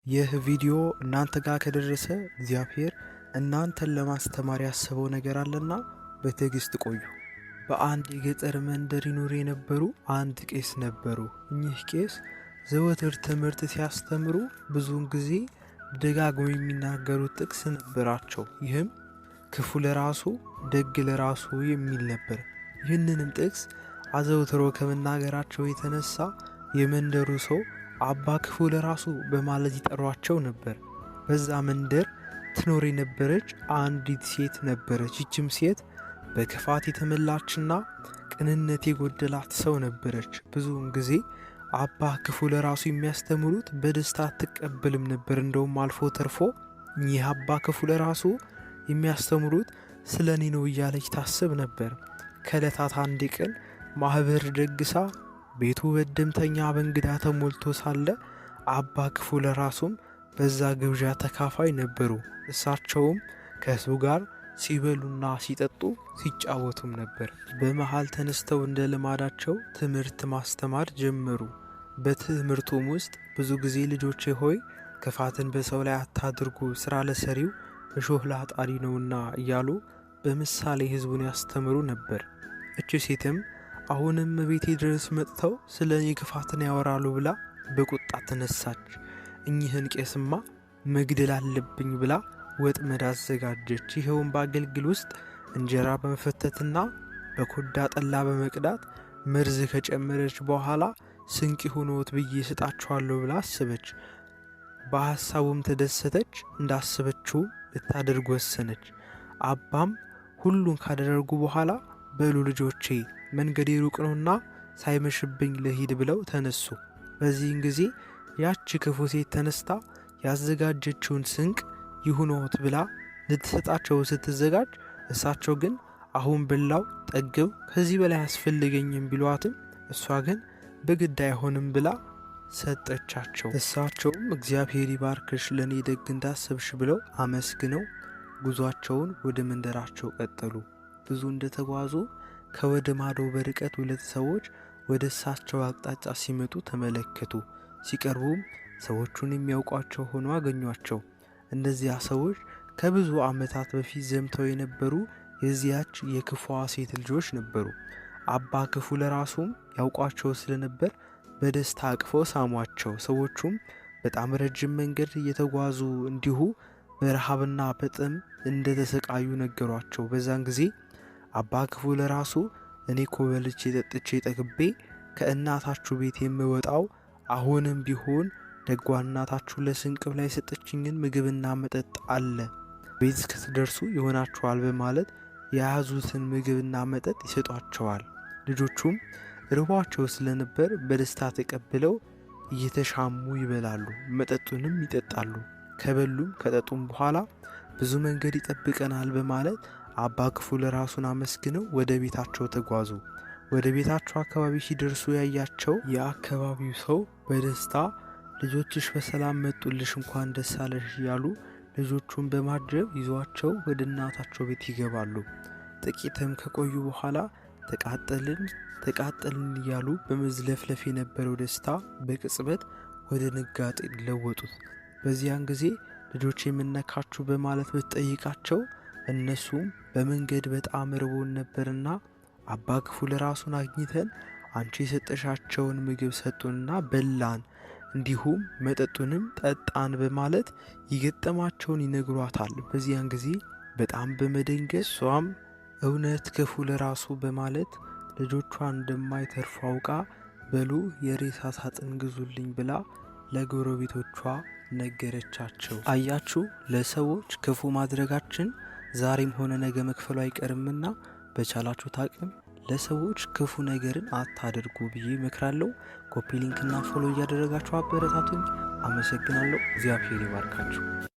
ይህ ቪዲዮ እናንተ ጋር ከደረሰ እግዚአብሔር እናንተን ለማስተማር ያሰበው ነገር አለና በትዕግስት ቆዩ። በአንድ የገጠር መንደር ይኖሩ የነበሩ አንድ ቄስ ነበሩ። እኚህ ቄስ ዘወትር ትምህርት ሲያስተምሩ ብዙውን ጊዜ ደጋግሞ የሚናገሩት ጥቅስ ነበራቸው። ይህም ክፉ ለራሱ ደግ ለራሱ የሚል ነበር። ይህንንም ጥቅስ አዘውትሮ ከመናገራቸው የተነሳ የመንደሩ ሰው አባ ክፉ ለራሱ በማለት ይጠሯቸው ነበር። በዛ መንደር ትኖር የነበረች አንዲት ሴት ነበረች። ይችም ሴት በክፋት የተመላችና ቅንነት የጎደላት ሰው ነበረች። ብዙውን ጊዜ አባ ክፉ ለራሱ የሚያስተምሩት በደስታ አትቀበልም ነበር። እንደውም አልፎ ተርፎ ይህ አባ ክፉ ለራሱ የሚያስተምሩት ስለ እኔ ነው እያለች ታስብ ነበር። ከዕለታት አንድ ቀን ማህበር ደግሳ ቤቱ በደምተኛ በእንግዳ ተሞልቶ ሳለ አባ ክፉ ለራሱም በዛ ግብዣ ተካፋይ ነበሩ። እሳቸውም ከህዝቡ ጋር ሲበሉና ሲጠጡ ሲጫወቱም ነበር። በመሃል ተነስተው እንደ ልማዳቸው ትምህርት ማስተማር ጀመሩ። በትምህርቱም ውስጥ ብዙ ጊዜ ልጆቼ ሆይ ክፋትን በሰው ላይ አታድርጉ፣ ስራ ለሰሪው እሾህ ለአጣሪ ነውና እያሉ በምሳሌ ህዝቡን ያስተምሩ ነበር። እቺ ሴትም አሁንም ቤቴ ድረስ መጥተው ስለ እኔ ክፋትን ያወራሉ ብላ በቁጣ ተነሳች። እኚህን ቄስማ መግደል አለብኝ ብላ ወጥመድ አዘጋጀች። ይኸውም በአገልግል ውስጥ እንጀራ በመፈተትና በኮዳ ጠላ በመቅዳት መርዝ ከጨመረች በኋላ ስንቅ ሆኖት ብዬ ስጣቸዋለሁ ብላ አሰበች። በሐሳቡም ተደሰተች። እንዳሰበችው ልታደርግ ወሰነች። አባም ሁሉን ካደረጉ በኋላ በሉ ልጆቼ መንገዴ ሩቅ ነውና ሳይመሽብኝ ልሂድ ብለው ተነሱ። በዚህን ጊዜ ያቺ ክፉ ሴት ተነስታ ያዘጋጀችውን ስንቅ ይሁኖት ብላ ልትሰጣቸው ስትዘጋጅ እሳቸው ግን አሁን በላው ጠግብ ከዚህ በላይ አስፈልገኝም ቢሏትም እሷ ግን በግድ አይሆንም ብላ ሰጠቻቸው። እሳቸውም እግዚአብሔር ይባርክሽ ለኔ ደግ እንዳሰብሽ ብለው አመስግነው ጉዟቸውን ወደ መንደራቸው ቀጠሉ። ብዙ እንደተጓዙ ከወደ ማዶ በርቀት ሁለት ሰዎች ወደ እሳቸው አቅጣጫ ሲመጡ ተመለከቱ። ሲቀርቡም ሰዎቹን የሚያውቋቸው ሆኖ አገኟቸው። እነዚያ ሰዎች ከብዙ ዓመታት በፊት ዘምተው የነበሩ የዚያች የክፉዋ ሴት ልጆች ነበሩ። አባ ክፉ ለራሱም ያውቋቸው ስለነበር በደስታ አቅፈው ሳሟቸው። ሰዎቹም በጣም ረጅም መንገድ እየተጓዙ እንዲሁ በረሃብና በጥም እንደተሰቃዩ ነገሯቸው። በዛን ጊዜ አባ ክፉ ለራሱ እኔ ኮበልቼ ጠጥቼ ጠግቤ ከእናታችሁ ቤት የምወጣው አሁንም ቢሆን ደጓ እናታችሁ ለስንቅ ላይ የሰጠችኝን ምግብና መጠጥ አለ፣ ቤት እስክትደርሱ ይሆናችኋል በማለት የያዙትን ምግብና መጠጥ ይሰጧቸዋል። ልጆቹም ርቧቸው ስለነበር በደስታ ተቀብለው እየተሻሙ ይበላሉ፣ መጠጡንም ይጠጣሉ። ከበሉም ከጠጡም በኋላ ብዙ መንገድ ይጠብቀናል በማለት አባ ክፉ ለራሱን አመስግነው ወደ ቤታቸው ተጓዙ። ወደ ቤታቸው አካባቢ ሲደርሱ ያያቸው የአካባቢው ሰው በደስታ ልጆችሽ በሰላም መጡልሽ እንኳን ደስ አለሽ እያሉ ልጆቹን በማጀብ ይዟቸው ወደ እናታቸው ቤት ይገባሉ። ጥቂትም ከቆዩ በኋላ ተቃጠልን እያሉ በመዝለፍለፍ የነበረው ደስታ በቅጽበት ወደ ንጋጤ ለወጡት። በዚያን ጊዜ ልጆች የምነካችሁ በማለት ብትጠይቃቸው እነሱም በመንገድ በጣም ርቦን ነበርና አባ ክፉ ለራሱን አግኝተን አንቺ የሰጠሻቸውን ምግብ ሰጡንና በላን፣ እንዲሁም መጠጡንም ጠጣን በማለት የገጠማቸውን ይነግሯታል። በዚያን ጊዜ በጣም በመደንገጥ እሷም እውነት ክፉ ለራሱ በማለት ልጆቿ እንደማይተርፉ አውቃ በሉ የሬሳ ሳጥን ግዙልኝ ብላ ለጎረቤቶቿ ነገረቻቸው። አያችሁ፣ ለሰዎች ክፉ ማድረጋችን ዛሬም ሆነ ነገ መክፈሉ አይቀርምና በቻላችሁት አቅም ለሰዎች ክፉ ነገርን አታድርጉ ብዬ እመክራለሁ። ኮፒ ሊንክና ፎሎ እያደረጋችሁ አበረታቱኝ። አመሰግናለሁ። እግዚአብሔር ይባርካችሁ።